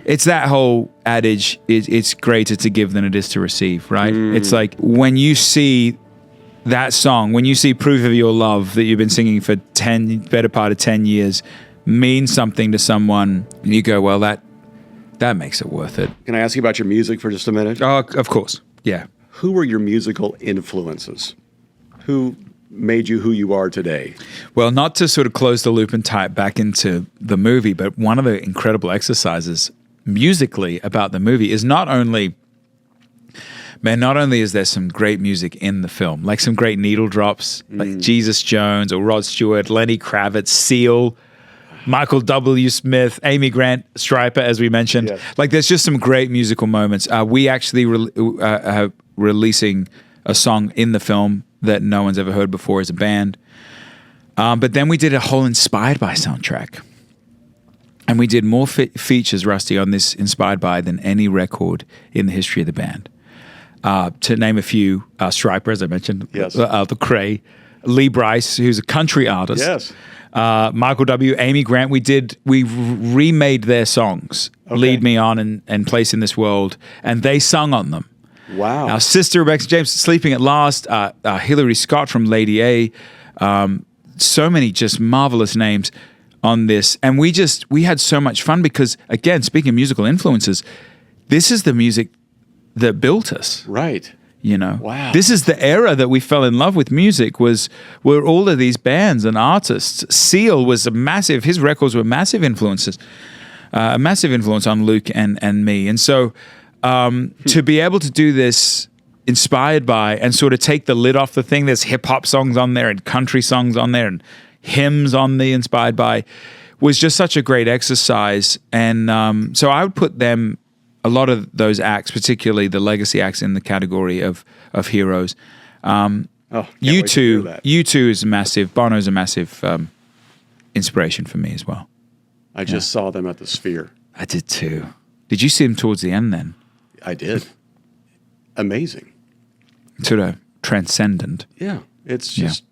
It's that whole adage, it's greater to give than it is to receive, right? It's like when you see that song, when you see Proof of Your Love that you've been singing for better part of 10 years means something to someone, and you go, well, that makes it worth it. Can I ask you about your music for just a minute? Oh, of course. Yeah. Who were your musical influences? Who made you who you are today? Well, not to sort of close the loop and tie it back into the movie, but one of the incredible exercises musically about the movie is not only is there some great music in the film, like some great needle drops, like Jesus Jones or Rod Stewart, Lenny Kravitz, Seal, Michael W. Smith, Amy Grant, Stryper, as we mentioned. Yes. Like there's just some great musical moments. We actually are releasing a song in the film that no one's ever heard before as a band. But then we did a whole Inspired By soundtrack. And we did more features, Rusty, on this Inspired By than any record in the history of the band. To name a few, Stryper, as I mentioned, yes. The Cray, Lee Bryce, who's a country artist. Yes. Michael W., Amy Grant. We remade their songs, Lead Me On and Place in This World, and they sung on them. Wow. Our sister, Rebecca James, Sleeping at Last, Hillary Scott from Lady A, so many just marvelous names on this. And we had so much fun because, again, speaking of musical influences, this is the music that built us. Right. You know, wow. This is the era that we fell in love with music, were all of these bands and artists. Seal was his records were massive influences, a massive influence on Luke and me. And so to be able to do this Inspired By and sort of take the lid off the thing, there's hip hop songs on there and country songs on there and hymns on the Inspired By, was just such a great exercise. And so I would put them, a lot of those acts, particularly the legacy acts, in the category of heroes. U2 is massive. Bono's a massive inspiration for me as well. I just saw them at the Sphere. I did too. Did you see them towards the end then? I did. Amazing. Sort of transcendent. Yeah. It's just...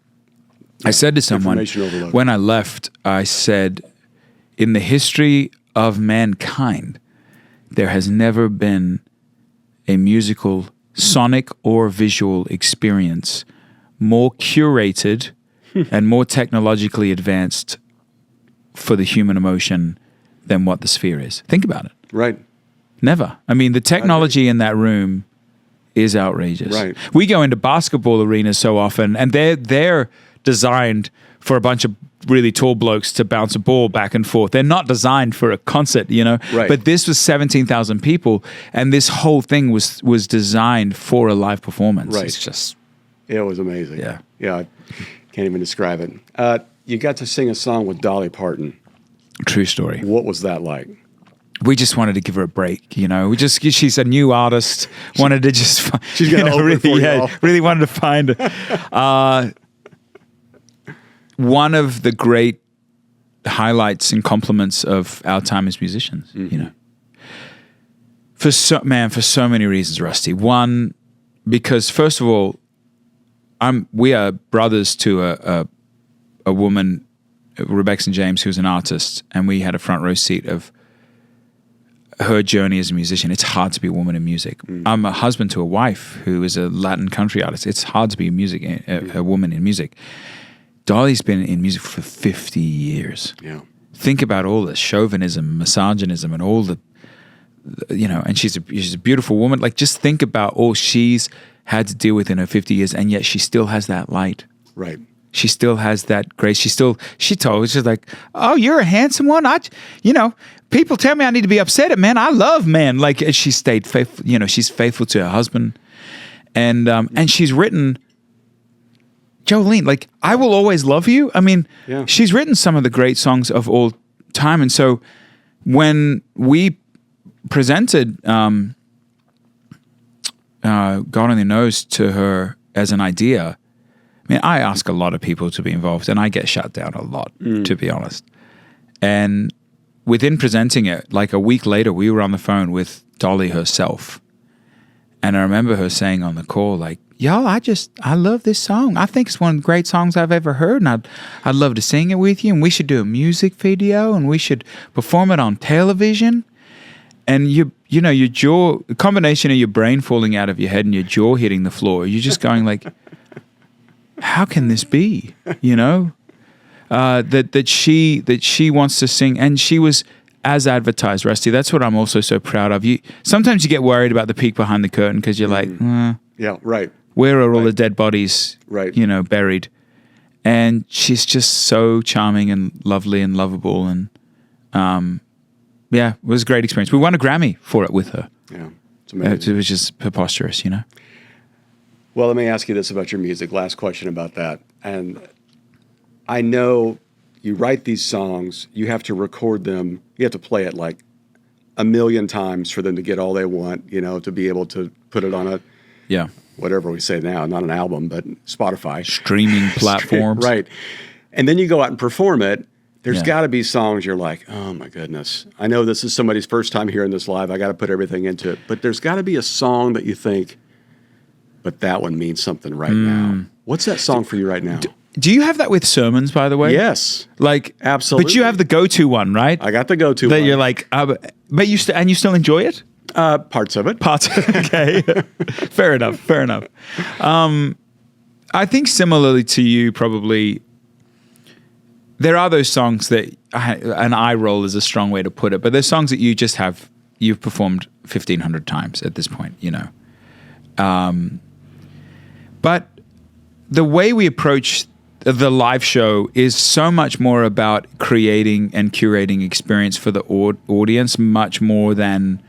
I said to someone, when I left, I said, in the history of mankind, there has never been a musical, sonic or visual experience more curated and more technologically advanced for the human emotion than what the Sphere is. Think about it. Right. Never. I mean, the technology in that room is outrageous. Right. We go into basketball arenas so often, and they're designed for a bunch of really tall blokes to bounce a ball back and forth. They're not designed for a concert, you know. Right. But this was 17,000 people, and this whole thing was designed for a live performance. Right. It's just... It was amazing. Yeah. Yeah, I can't even describe it. You got to sing a song with Dolly Parton. True story. What was that like? We just wanted to give her a break, you know. She's a new artist. Wanted to just... She's going to open for y'all. Really wanted to find her. One of the great highlights and compliments of our time as musicians, you know. For so many reasons, Rusty. One, because first of all, we are brothers to a woman, Rebecca James, who's an artist, and we had a front row seat of her journey as a musician. It's hard to be a woman in music. I'm a husband to a wife who is a Latin country artist. It's hard to be a woman in music. Dolly's been in music for 50 years. Yeah. Think about all the chauvinism, misogynism, and all the you know, and she's a beautiful woman. Like, just think about all she's had to deal with in her 50 years, and yet she still has that light. Right. She still has that grace. She's like, oh, you're a handsome one. People tell me I need to be upset at men. I love men. Like, she stayed faithful. You know, she's faithful to her husband, and she's written. Jolene, like, I Will Always Love You. I mean, She's written some of the great songs of all time. And so when we presented God on the Nose to her as an idea, I mean, I ask a lot of people to be involved, and I get shut down a lot, to be honest. And within presenting it, like a week later, we were on the phone with Dolly herself. And I remember her saying on the call, like, y'all, I love this song. I think it's one of the great songs I've ever heard, and I'd love to sing it with you, and we should do a music video, and we should perform it on television. your jaw, the combination of your brain falling out of your head and your jaw hitting the floor, you're just going like, how can this be? That she wants to sing, and she was as advertised, Rusty. That's what I'm also so proud of. Sometimes you get worried about the peek behind the curtain because you're like, yeah, right. Where are all the dead bodies, right? Buried? And she's just so charming and lovely and lovable, and it was a great experience. We won a Grammy for it with her. Yeah, it's amazing. It was just preposterous, Well, let me ask you this about your music. Last question about that. And I know you write these songs, you have to record them, you have to play it like a million times for them to get all they want, to be able to put it on whatever we say now, not an album, but Spotify. Streaming platforms. Right. And then you go out and perform it. There's got to be songs you're like, oh my goodness. I know this is somebody's first time hearing this live. I got to put everything into it. But there's got to be a song that you think, but that one means something right now. What's that song for you right now? Do you have that with sermons, by the way? Yes. Absolutely. But you have the go-to one, right? I got the go-to one. That you're like, but you still enjoy it? Parts of it. Okay. Fair enough. I think similarly to you, probably, there are those songs that, an eye roll is a strong way to put it, but there's songs that you've performed 1,500 times at this point, But the way we approach the live show is so much more about creating and curating experience for the audience, much more than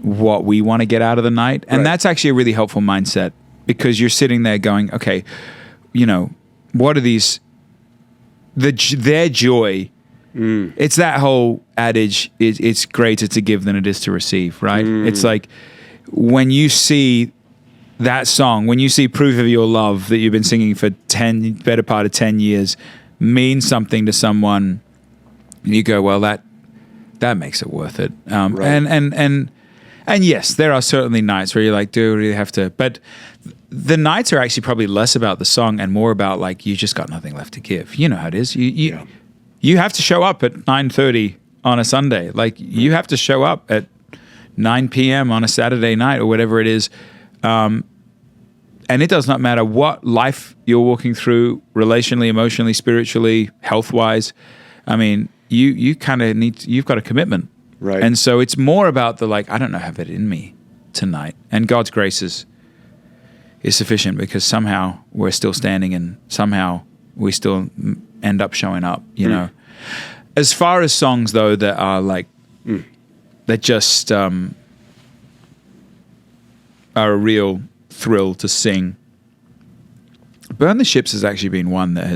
what we want to get out of the night. And that's actually a really helpful mindset, because you're sitting there going, okay, what are these, their joy. It's that whole adage, it's greater to give than it is to receive, right? It's like when you see that song, when you see proof of your love that you've been singing for better part of 10 years means something to someone, you go, well, that makes it worth it. And yes, there are certainly nights where you're like, do we really have to? But the nights are actually probably less about the song and more about like, you just got nothing left to give. You know how it is. You have to show up at 9:30 on a Sunday. Like you have to show up at 9 p.m. on a Saturday night or whatever it is. And it does not matter what life you're walking through, relationally, emotionally, spiritually, health-wise. I mean, you kind of you've got a commitment. Right. And so it's more about the I don't know, have it in me tonight. And God's grace is sufficient, because somehow we're still standing and somehow we still end up showing up, As far as songs, though, that are that just are a real thrill to sing, Burn the Ships has actually been one that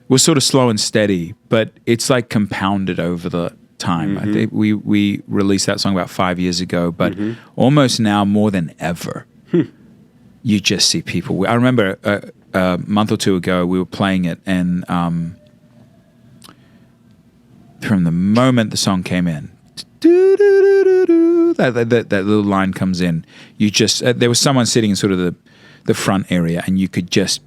was sort of slow and steady, but it's like compounded over the time. I think we released that song about 5 years ago, but almost now more than ever, you just see people. I remember a month or two ago we were playing it, and from the moment the song came in, that little line comes in, you just there was someone sitting in sort of the front area, and you could just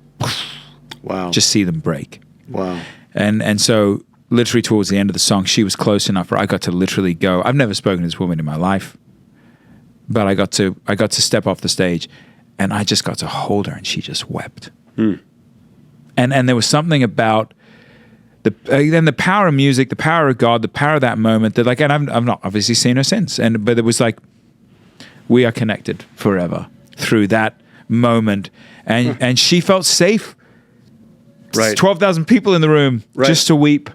see them break. Wow. And so literally towards the end of the song, she was close enough where I got to literally go. I've never spoken to this woman in my life, but I got to step off the stage, and I just got to hold her, and she just wept. And there was something about the power of music, the power of God, the power of that moment that and I've not obviously seen her since. But it was like, we are connected forever through that moment. And she felt safe. Right. 12,000 people in the room just to weep.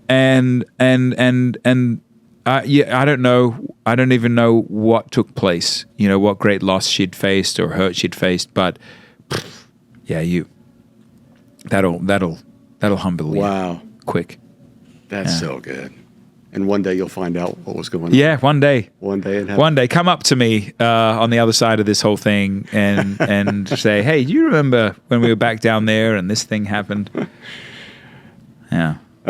And I don't know. I don't even know what took place, what great loss she'd faced or hurt she'd faced, but that'll humble you quick. That's so good. And one day you'll find out what was going on. Yeah, one day. One day. One day, come up to me on the other side of this whole thing and say, hey, do you remember when we were back down there and this thing happened? Yeah.